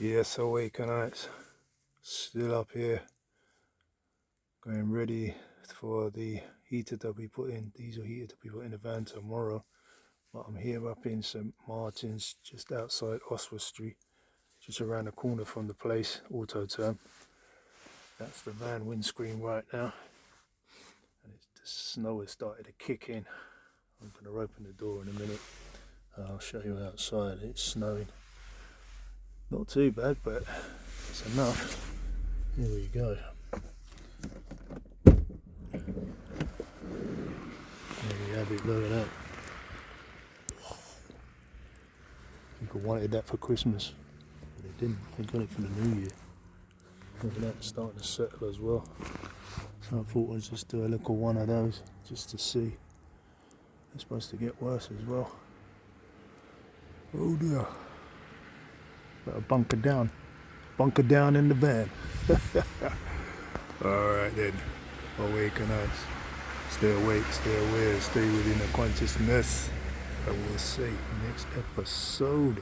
Yes, awakenites, still up here, getting ready for the heater to be put in, diesel heater to be put in the van tomorrow. But I'm here up in St. Martin's, just outside Oswald Street, just around the corner from the place, Auto Term. That's the van windscreen right now, and the snow has started to kick in. I'm going to open the door in a minute. I'll show you outside. It's snowing. Not too bad, but it's enough. Here we go. There we have it, look at that. I think I wanted that for Christmas, but they didn't. They got it for the new year. Look at that, it's starting to settle as well. So I thought I'd just do a little one of those, just to see. It's supposed to get worse as well. Oh dear. Better bunker down. Bunker down in the van. Alright then. Awakenites. Stay awake, stay aware, stay within the consciousness. I will see next episode.